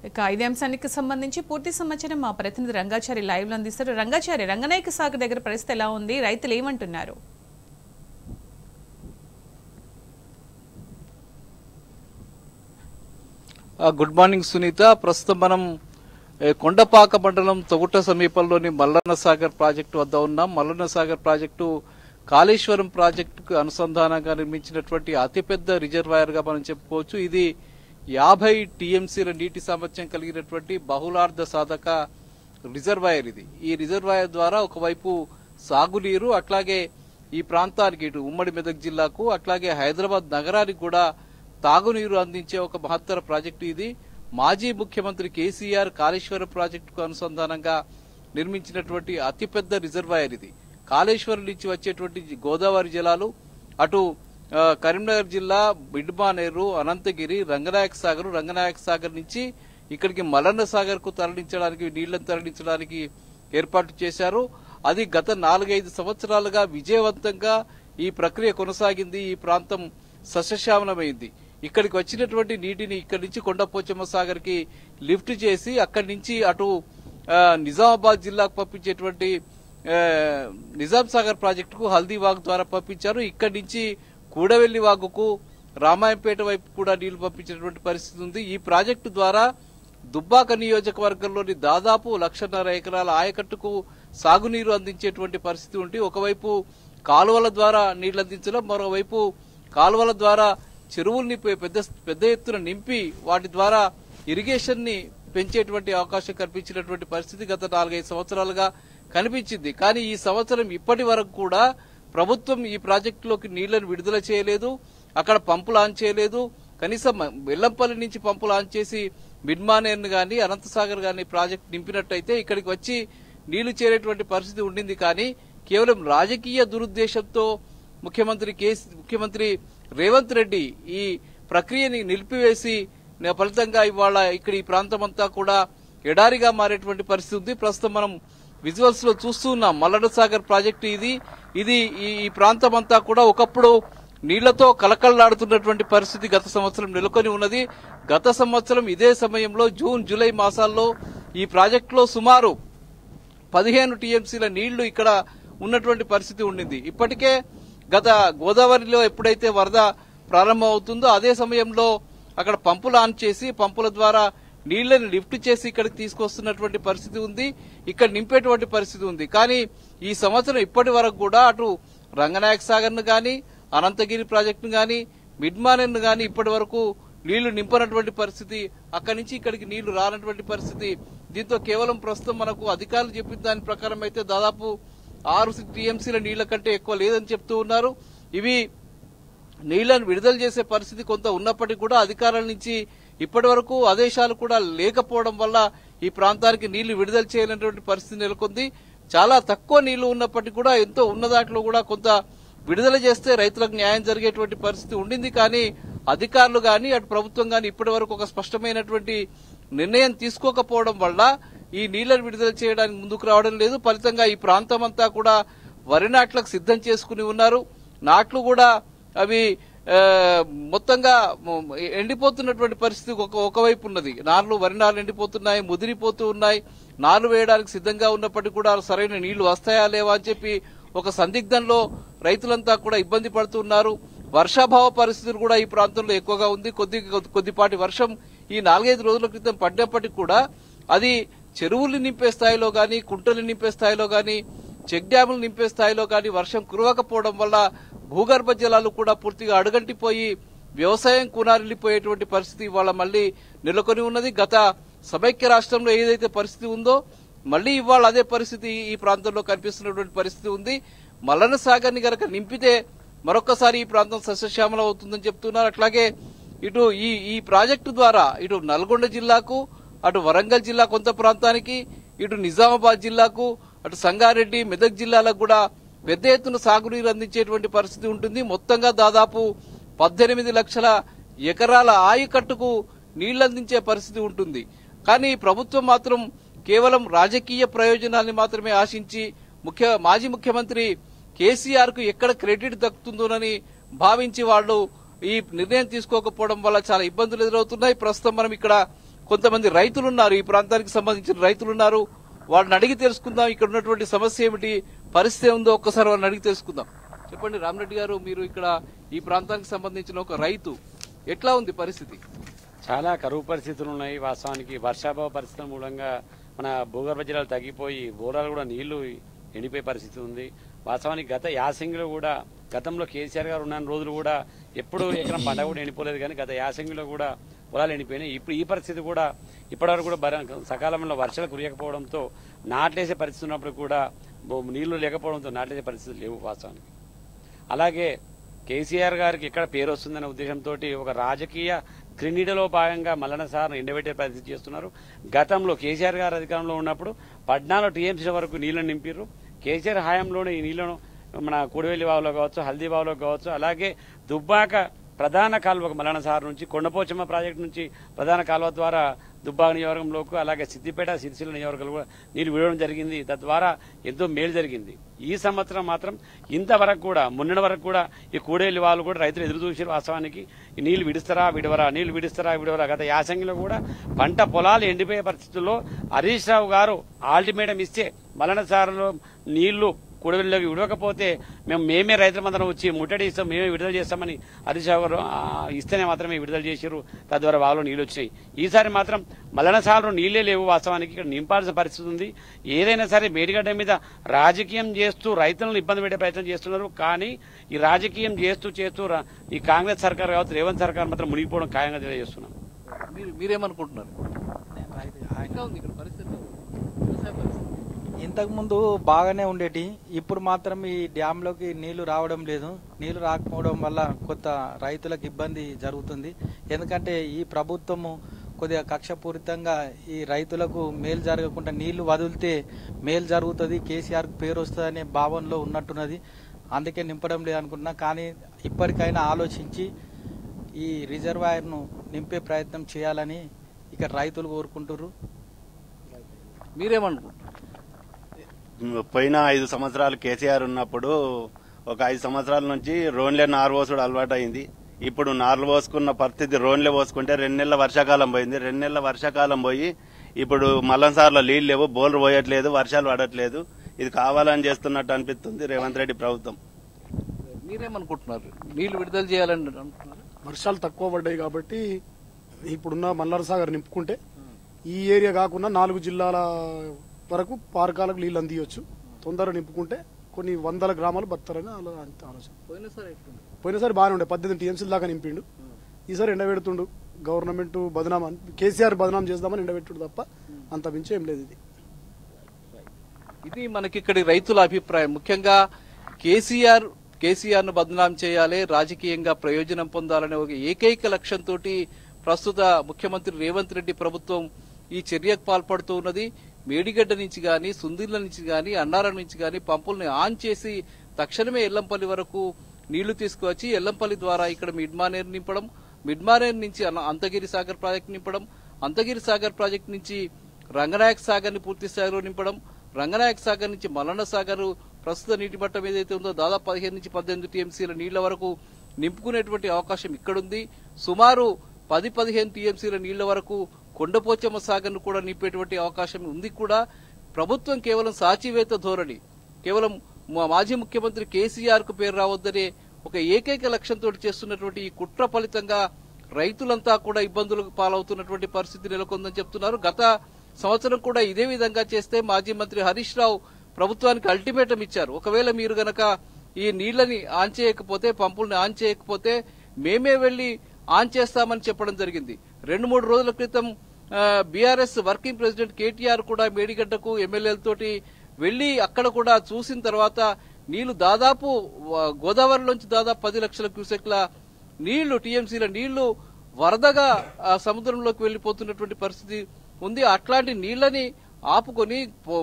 ఇక ఇదే అంశానికి సంబంధించి పూర్తి సమాచారం మా ప్రతినిధి రంగాచారి లైవ్ లో అందిస్తారు. రంగాచారి, రంగనాయక సాగర్ దగ్గర పరిస్థితి ఎలా ఉంది? రైతులు ఏమంటున్నారు? Good morning Sunitha. ప్రస్తుతం మనం కొండపాక మండలం తొగుట సమీపంలోని మల్లన్న సాగర్ ప్రాజెక్టు వద్ద ఉన్నాం. మల్లన్న సాగర్ ప్రాజెక్టు కాళేశ్వరం ప్రాజెక్టుకు అనుసంధానంగా నిర్మించినటువంటి అతిపెద్ద రిజర్వాయర్ గా మనం చెప్పుకోవచ్చు. ఇది 50 టీఎంసీల నీటి సామర్థ్యం కలిగినటువంటి బహుళార్థ సాధక రిజర్వాయర్ ఇది. ఈ రిజర్వాయర్ ద్వారా ఒకవైపు సాగునీరు, అట్లాగే ఈ ప్రాంతానికి ఇటు ఉమ్మడి మెదక్ జిల్లాకు, అట్లాగే హైదరాబాద్ నగరానికి కూడా తాగునీరు అందించే ఒక మహత్తర ప్రాజెక్టు ఇది. మాజీ ముఖ్యమంత్రి కేసీఆర్ కాళేశ్వరం ప్రాజెక్టుకు అనుసంధానంగా నిర్మించినటువంటి అతిపెద్ద రిజర్వాయర్ ఇది. కాళేశ్వరం నుంచి వచ్చేటువంటి గోదావరి జలాలు అటు కరీంనగర్ జిల్లా మిడ్మానేరు, అనంతగిరి, రంగనాయక సాగర్ నుంచి ఇక్కడికి మల్లన్న సాగర్ కు తరలించడానికి, నీళ్లను తరలించడానికి ఏర్పాటు చేశారు. అది గత 4-5 సంవత్సరాలుగా విజయవంతంగా ఈ ప్రక్రియ కొనసాగింది. ఈ ప్రాంతం సస్యశ్యామలమైంది. ఇక్కడికి వచ్చినటువంటి నీటిని ఇక్కడి నుంచి కొండపోచమ్మ సాగర్ కి లిఫ్ట్ చేసి అక్కడి నుంచి అటు నిజామాబాద్ జిల్లాకు పంపించేటువంటి నిజాం సాగర్ ప్రాజెక్టుకు హల్దీ వాగు ద్వారా పంపించారు. ఇక్కడి నుంచి కూడవెల్లి వాగుకు, రామాయంపేట వైపు కూడా నీళ్లు పంపించినటువంటి పరిస్థితి ఉంది. ఈ ప్రాజెక్టు ద్వారా దుబ్బాక నియోజకవర్గంలోని దాదాపు 1.5 ఎకరాల ఆయకట్టుకు సాగునీరు అందించేటువంటి పరిస్థితి ఉంది. ఒకవైపు కాలువల ద్వారా నీళ్లు అందించడం, మరోవైపు కాలువల ద్వారా చెరువుల్ని పెద్ద ఎత్తున నింపి వాటి ద్వారా ఇరిగేషన్ ని పెంచేటువంటి అవకాశం కల్పించినటువంటి పరిస్థితి గత 4-5 సంవత్సరాలుగా కనిపించింది. కానీ ఈ సంవత్సరం ఇప్పటి వరకు కూడా ప్రభుత్వం ఈ ప్రాజెక్టులోకి నీళ్లను విడుదల చేయలేదు. అక్కడ పంపులు ఆన్ చేయలేదు. కనీసం వెల్లంపల్లి నుంచి పంపులు ఆన్ చేసి మిడ్మానేర్ను గాని, అనంతసాగర్ గాని ప్రాజెక్టు నింపినట్టయితే ఇక్కడికి వచ్చి నీళ్లు చేరేటువంటి పరిస్థితి ఉండింది. కానీ కేవలం రాజకీయ దురుద్దేశంతో ముఖ్యమంత్రి రేవంత్ రెడ్డి ఈ ప్రక్రియని నిలిపివేసి ఫలితంగా ఇవాళ ఇక్కడ ఈ ప్రాంతం అంతా కూడా ఎడారిగా మారేటువంటి పరిస్థితి ఉంది. ప్రస్తుతం మనం విజువల్స్ లో చూస్తూ ఉన్నాం. మల్లన్న సాగర్ ప్రాజెక్టు ఇది ఈ ప్రాంతం అంతా కూడా ఒకప్పుడు నీళ్లతో కలకళ్లాడుతున్నటువంటి పరిస్థితి గత సంవత్సరం నెలకొని ఉన్నది. గత సంవత్సరం ఇదే సమయంలో జూన్, జూలై మాసాల్లో ఈ ప్రాజెక్టులో సుమారు 15 టీఎంసీల నీళ్లు ఇక్కడ ఉన్నటువంటి పరిస్థితి ఉండింది. ఇప్పటికే గత గోదావరిలో ఎప్పుడైతే వరద ప్రారంభం అవుతుందో అదే సమయంలో అక్కడ పంపులు ఆన్ చేసి పంపుల ద్వారా నీళ్లను లిఫ్ట్ చేసి ఇక్కడికి తీసుకొస్తున్నటువంటి పరిస్థితి ఉంది. ఇక్కడ నింపేటువంటి పరిస్థితి ఉంది. కానీ ఈ సంవత్సరం ఇప్పటి వరకు కూడా అటు రంగనాయక సాగర్ ను గాని, అనంతగిరి ప్రాజెక్టును గాని, మిడ్మానేర్ను గాని ఇప్పటి వరకు నీళ్లు నింపనటువంటి పరిస్థితి, అక్కడి నుంచి ఇక్కడికి నీళ్లు రానటువంటి పరిస్థితి. దీంతో కేవలం ప్రస్తుతం మనకు అధికారులు చెప్పిన దాని ప్రకారం అయితే దాదాపు 6 టీఎంసీల నీళ్ల కంటే ఎక్కువ లేదని చెప్తూ ఉన్నారు. ఇవి నీళ్లను విడుదల చేసే పరిస్థితి కొంత ఉన్నప్పటికీ కూడా అధికారుల నుంచి ఇప్పటి వరకు ఆదేశాలు కూడా లేకపోవడం వల్ల ఈ ప్రాంతానికి నీళ్లు విడుదల చేయలేనటువంటి పరిస్థితి నెలకొంది. చాలా తక్కువ నీళ్లు ఉన్నప్పటికీ కూడా ఎంతో ఉన్న దాంట్లో కూడా కొంత విడుదల చేస్తే రైతులకు న్యాయం జరిగేటువంటి పరిస్థితి ఉండింది. కానీ అధికారులు గాని అటు ప్రభుత్వం గాని ఇప్పటి వరకు ఒక స్పష్టమైనటువంటి నిర్ణయం తీసుకోకపోవడం వల్ల ఈ నీళ్లను విడుదల చేయడానికి ముందుకు రావడం లేదు. ఫలితంగా ఈ ప్రాంతం అంతా కూడా వరి నాట్లకు సిద్ధం చేసుకుని ఉన్నారు. నాట్లు కూడా అవి మొత్తంగా ఎండిపోతున్నటువంటి పరిస్థితి ఒకవైపు ఉన్నది. వరి నార్లు ఎండిపోతున్నాయి, ముదిరిపోతూ ఉన్నాయి. నార్లు వేయడానికి సిద్ధంగా ఉన్నప్పటికీ కూడా సరైన నీళ్లు వస్తాయా లేవా అని చెప్పి ఒక సందిగ్ధంలో రైతులంతా కూడా ఇబ్బంది పడుతున్నారు. వర్షాభావ పరిస్థితులు కూడా ఈ ప్రాంతంలో ఎక్కువగా ఉంది. కొద్దిపాటి వర్షం ఈ 4-5 రోజుల క్రితం పడ్డప్పటికీ కూడా అది చెరువులు నింపే స్థాయిలో గాని, కుంటలు నింపే స్థాయిలో గాని, చెక్ డ్యాములు నింపే స్థాయిలో గాని వర్షం కురవకపోవడం వల్ల భూగర్భ జలాలు కూడా పూర్తిగా అడుగంటిపోయి వ్యవసాయం కూనారిల్లిపోయేటువంటి పరిస్థితి ఇవాళ మళ్లీ నెలకొని ఉన్నది. గత సమైక్య రాష్ట్రంలో ఏదైతే పరిస్థితి ఉందో మళ్లీ ఇవాళ అదే పరిస్థితి ఈ ప్రాంతంలో కనిపిస్తున్నటువంటి పరిస్థితి ఉంది. మల్లన్న సాగర్ ని గనక నింపితే మరొకసారి ఈ ప్రాంతం సస్యశ్యామలం అవుతుందని చెప్తున్నారు. అట్లాగే ఇటు ఈ ప్రాజెక్టు ద్వారా ఇటు నల్గొండ జిల్లాకు, అటు వరంగల్ జిల్లా కొంత ప్రాంతానికి, ఇటు నిజామాబాద్ జిల్లాకు, అటు సంగారెడ్డి, మెదక్ జిల్లాలకు కూడా పెద్ద ఎత్తున సాగునీరు అందించేటువంటి పరిస్థితి ఉంటుంది. మొత్తంగా దాదాపు 18 లక్షల ఎకరాల ఆయకట్టుకు నీళ్లందించే పరిస్థితి ఉంటుంది. కానీ ప్రభుత్వం మాత్రం కేవలం రాజకీయ ప్రయోజనాల్ని మాత్రమే ఆశించి మాజీ ముఖ్యమంత్రి కేసీఆర్ కు ఎక్కడ క్రెడిట్ దక్కుతుందోనని భావించి వాళ్ళు ఈ నిర్ణయం తీసుకోకపోవడం వల్ల చాలా ఇబ్బందులు ఎదురవుతున్నాయి. ప్రస్తుతం మనం ఇక్కడ కొంతమంది రైతులు ఉన్నారు, ఈ ప్రాంతానికి సంబంధించిన రైతులు ఉన్నారు. వాళ్ళని అడిగి తెలుసుకుందాం, ఇక్కడ ఉన్నటువంటి సమస్య ఏమిటి, పరిస్థితి ఉందో ఒక్కసారి వాళ్ళని అడిగి తెలుసుకుందాం. చెప్పండి రామరెడ్డి గారు, మీరు ఇక్కడ ఈ ప్రాంతానికి సంబంధించిన ఒక రైతు, ఎట్లా ఉంది పరిస్థితి? చాలా కరువు పరిస్థితులు ఉన్నాయి. వాస్తవానికి వర్షాభావ పరిస్థితుల మూలంగా మన భూగర్భ జలాలు తగ్గిపోయి బోరాలు కూడా నీళ్లు ఎండిపోయే పరిస్థితి ఉంది. వాస్తవానికి గత యాసంగిలో కూడా, గతంలో కేసీఆర్ గారు ఉన్న రోజులు కూడా ఎప్పుడు ఎకరం పంట కూడా ఎండిపోలేదు, కానీ గత యాసంగిలో కూడా పొలాలు ఎండిపోయినాయి. ఇప్పుడు ఈ పరిస్థితి కూడా ఇప్పటివరకు కూడా సకాలంలో వర్షాలు కురియకపోవడంతో నాట్లేసే పరిస్థితి ఉన్నప్పుడు కూడా నీళ్లు లేకపోవడంతో నాట్లేసే పరిస్థితులు లేవు వాస్తవానికి. అలాగే కేసీఆర్ గారికి ఎక్కడ పేరు వస్తుందనే ఉద్దేశంతో ఒక రాజకీయ క్రీడలో భాగంగా మల్లన్న సార్ను ఎండబెట్టే పరిస్థితి చేస్తున్నారు. గతంలో కేసీఆర్ గారు అధికారంలో ఉన్నప్పుడు 14 టీఎంసీల వరకు నీళ్లను నింపిర్రు. కేసీఆర్ హయాంలోనే ఈ నీళ్లను మన కూడవెల్లి వాగులో కావచ్చు, హల్దీ వాగులో కావచ్చు, అలాగే దుబ్బాక ప్రధాన కాలువ మల్లన్న సార్ నుంచి కొండపోచమ్మ ప్రాజెక్టు నుంచి ప్రధాన కాలువ ద్వారా దుబ్బాక నియోజకవర్గంలోకి, అలాగే సిద్దిపేట సిరిసిల్ల నియోజకవర్గాలు కూడా నీళ్లు విడవడం జరిగింది. తద్వారా ఎంతో మేలు జరిగింది. ఈ సంవత్సరం మాత్రం ఇంతవరకు కూడా, మొన్నటి వరకు కూడా ఈ కూడేళ్లి వాళ్ళు కూడా రైతులు ఎదురు చూసారు. వాస్తవానికి ఈ నీళ్లు విడుస్తారా విడవరా, నీళ్లు విడుస్తారా విడవరా. గత యాసంగిలో కూడా పంట పొలాలు ఎండిపోయే పరిస్థితుల్లో హరీష్ రావు గారు అల్టిమేటం ఇస్తే మల్లన్న సార్లో నీళ్లు కూడవెల్లిలోకి విడవకపోతే మేమే రైతులందరం వచ్చి ముట్టడి ఇస్తాం, మేమే విడుదల చేస్తామని హరీష్ రావు గారు ఇస్తేనే మాత్రమే విడుదల చేశారు. తద్వారా వాగులో నీళ్లు వచ్చినాయి. ఈసారి మాత్రం మల్లన్న సార్లు నీళ్లే లేవు. వాస్తవానికి ఇక్కడ నింపాల్సిన పరిస్థితి ఉంది. ఏదైనా సరే మేడిగడ్డ మీద రాజకీయం చేస్తూ రైతులను ఇబ్బంది పెట్టే ప్రయత్నం చేస్తున్నారు. కానీ ఈ రాజకీయం చేస్తూ ఈ కాంగ్రెస్ సర్కార్ కావచ్చు, రేవంత్ సర్కార్ మాత్రం మునిగిపోవడం ఖాయంగా తెలియజేస్తున్నాం. మీరేమనుకుంటున్నారు? ఇంతకుముందు బాగానే ఉండేటి, ఇప్పుడు మాత్రం ఈ డ్యాంలోకి నీళ్లు రావడం లేదు. నీళ్లు రాకపోవడం వల్ల కొంత రైతులకు ఇబ్బంది జరుగుతుంది. ఎందుకంటే ఈ ప్రభుత్వము కొద్దిగా కక్షపూరితంగా ఈ రైతులకు మేలు జరగకుండా నీళ్లు వదిలితే మేలు జరుగుతుంది, కేసీఆర్ పేరు వస్తుంది అనే భావనలో ఉన్నట్టున్నది. అందుకే నింపడం లేదనుకుంటున్నా. కానీ ఇప్పటికైనా ఆలోచించి ఈ రిజర్వాయర్ను నింపే ప్రయత్నం చేయాలని ఇక్కడ రైతులు కోరుకుంటున్నారు. మీరేమనుకుంటున్నారు? పోయిన 5 సంవత్సరాలు కేసీఆర్ ఉన్నప్పుడు ఒక 5 సంవత్సరాల నుంచి రోన్లే నారు పోసుడు అలవాటు అయింది. ఇప్పుడు నార్లు పోసుకున్న పరిస్థితి, రోన్లే పోసుకుంటే 2 నెలల వర్షాకాలం పోయింది. 2 నెలల వర్షాకాలం పోయి ఇప్పుడు మల్లన్న సార్లో నీళ్లు లేవు, బోర్లు పోయట్లేదు, వర్షాలు పడట్లేదు. ఇది కావాలని చేస్తున్నట్టు అనిపిస్తుంది రేవంత్ రెడ్డి ప్రభుత్వం. మీరేమనుకుంటున్నారు? నీళ్లు విడుదల చేయాలని అనుకుంటున్నారు? వర్షాలు తక్కువ పడ్డాయి కాబట్టి ఇప్పుడున్న మల్లన్న సాగర్ నింపుకుంటే ఈ ఏరియా కాకుండా 4 జిల్లాల వరకు పార్కాలకు నీళ్ళు అందియొచ్చు. తొందరగా నింపుకుంటే కొన్ని 100 గ్రామాలు బతారని ఆలోచన. పోయినసారి బాగానే ఉండే, 18 టీఎంసీల దాకా నింపిండు. ఈసారి ఎండబెడుతుండు. గవర్నమెంట్ బదనామా, కేసీఆర్ బదనాం చేద్దామని ఎండబెట్టుడు తప్ప అంత మించి ఏం లేదు. ఇది మనకి ఇక్కడి రైతుల అభిప్రాయం. ముఖ్యంగా కేసీఆర్ ను బదనాం చేయాలి, రాజకీయంగా ప్రయోజనం పొందాలనే ఒక ఏకైక లక్ష్యంతో ప్రస్తుత ముఖ్యమంత్రి రేవంత్ రెడ్డి ప్రభుత్వం ఈ చర్యకు పాల్పడుతూ ఉన్నది. మేడిగడ్డ నుంచి గాని, సుందిళ్ల నుంచి గాని, అన్నారం నుంచి గాని పంపుల్ని ఆన్ చేసి తక్షణమే ఎల్లంపల్లి వరకు నీళ్లు తీసుకువచ్చి ఎల్లంపల్లి ద్వారా ఇక్కడ మిడ్మానేరు నింపడం, మిడ్మానేరు నుంచి అంతగిరి సాగర్ ప్రాజెక్టు నింపడం, అంతగిరి సాగర్ ప్రాజెక్టు నుంచి రంగనాయక సాగర్ ని పూర్తి స్థాయిలో నింపడం, రంగనాయక సాగర్ నుంచి మల్లన్న సాగర్ ప్రస్తుత నీటి మట్టం ఏదైతే ఉందో దాదాపు 15 నుంచి 18 టీఎంసీల నీళ్ల వరకు నింపుకునేటువంటి అవకాశం ఇక్కడుంది. సుమారు 10-15 టీఎంసీల నీళ్ల వరకు కొండపోచమ్మ సాగర్ను కూడా నింపేటువంటి అవకాశం ఉంది. కూడా ప్రభుత్వం కేవలం సాచివేత ధోరణి, కేవలం మాజీ ముఖ్యమంత్రి కేసీఆర్ కు పేరు రావద్దనే ఒక ఏకైక లక్ష్యంతో చేస్తున్నటువంటి ఈ కుట్ర ఫలితంగా రైతులంతా కూడా ఇబ్బందులకు పాలవుతున్నటువంటి పరిస్థితి నెలకొందని చెప్తున్నారు. గత సంవత్సరం కూడా ఇదే విధంగా చేస్తే మాజీ మంత్రి హరీష్ రావు ప్రభుత్వానికి అల్టిమేటం ఇచ్చారు. ఒకవేళ మీరు గనక ఈ నీళ్లని ఆన్ చేయకపోతే, పంపుల్ని ఆన్ చేయకపోతే మేమే వెళ్లి ఆన్ చేస్తామని చెప్పడం జరిగింది. 2-3 రోజుల క్రితం బీఆర్ఎస్ వర్కింగ్ ప్రెసిడెంట్ కేటీఆర్ కూడా మేడిగడ్డకు ఎమ్మెల్యేలతోటి వెళ్లి అక్కడ కూడా చూసిన తర్వాత నీళ్లు దాదాపు గోదావరిలోంచి దాదాపు 10 లక్షల క్యూసెక్ల నీళ్లు, టీఎంసీల నీళ్లు వరదగా సముద్రంలోకి వెళ్లిపోతున్నటువంటి పరిస్థితి ఉంది. అట్లాంటి నీళ్లని ఆపుకొని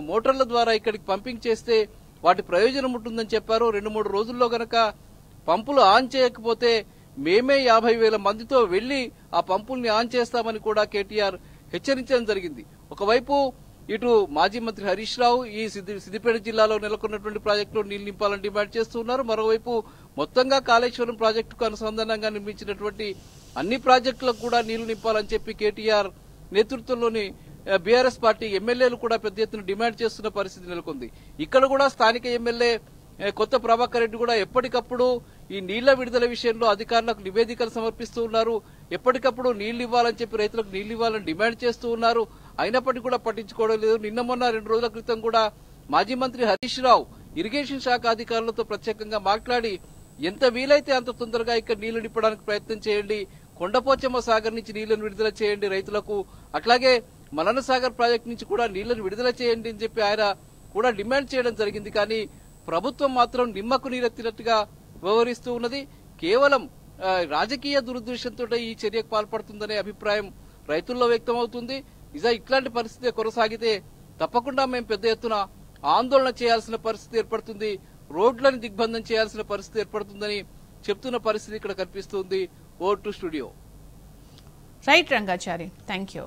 మోటార్ల ద్వారా ఇక్కడికి పంపింగ్ చేస్తే వాటి ప్రయోజనం ఉంటుందని చెప్పారు. 2-3 రోజుల్లో గనక పంపులు ఆన్ చేయకపోతే మేమే 50,000 మందితో వెళ్లి ఆ పంపుల్ని ఆన్ చేస్తామని కూడా కేటీఆర్ హెచ్చరించడం జరిగింది. ఒకవైపు ఇటు మాజీ మంత్రి హరీష్ రావు ఈ సిద్దిపేట జిల్లాలో నెలకొన్నటువంటి ప్రాజెక్టులో నీళ్లు నింపాలని డిమాండ్ చేస్తున్నారు. మరోవైపు మొత్తంగా కాళేశ్వరం ప్రాజెక్టుకు అనుసంధానంగా నిర్మించినటువంటి అన్ని ప్రాజెక్టులకు కూడా నీళ్లు నింపాలని చెప్పి కేటీఆర్ నేతృత్వంలోని బీఆర్ఎస్ పార్టీ ఎమ్మెల్యేలు కూడా పెద్ద ఎత్తున డిమాండ్ చేస్తున్న పరిస్థితి నెలకొంది. ఇక్కడ కూడా స్థానిక ఎమ్మెల్యే కొత్త ప్రభాకర్ రెడ్డి కూడా ఎప్పటికప్పుడు ఈ నీళ్ల విడుదల విషయంలో అధికారులకు నివేదికలు సమర్పిస్తూ ఉన్నారు. ఎప్పటికప్పుడు నీళ్లు ఇవ్వాలని చెప్పి రైతులకు నీళ్లు ఇవ్వాలని డిమాండ్ చేస్తూ ఉన్నారు. అయినప్పటికీ కూడా పట్టించుకోవడం లేదు. నిన్న మొన్న 2 రోజుల క్రితం కూడా మాజీ మంత్రి హరీష్ రావు ఇరిగేషన్ శాఖ అధికారులతో ప్రత్యేకంగా మాట్లాడి ఎంత వీలైతే అంత తొందరగా ఇక్కడ నీళ్లు నింపడానికి ప్రయత్నం చేయండి, కొండపోచమ్మ సాగర్ నుంచి నీళ్లను విడుదల చేయండి రైతులకు, అట్లాగే మల్లన్న సాగర్ ప్రాజెక్టు నుంచి కూడా నీళ్లను విడుదల చేయండి అని చెప్పి ఆయన కూడా డిమాండ్ చేయడం జరిగింది. కానీ ప్రభుత్వం మాత్రం నిమ్మకు నీరెత్తినట్టుగా వ్యవహరిస్తూ ఉన్నది. కేవలం రాజకీయ దురుద్దేశంతో ఈ చర్యకు పాల్పడుతుందనే అభిప్రాయం రైతుల్లో వ్యక్తమవుతుంది. ఇట్లాంటి పరిస్థితి కొనసాగితే తప్పకుండా మేము పెద్ద ఎత్తున ఆందోళన చేయాల్సిన పరిస్థితి ఏర్పడుతుంది, రోడ్లను దిగ్బంధం చేయాల్సిన పరిస్థితి ఏర్పడుతుందని చెప్తున్న పరిస్థితి ఇక్కడ కనిపిస్తుంది. Over to studio. Right Rangachari, thank you.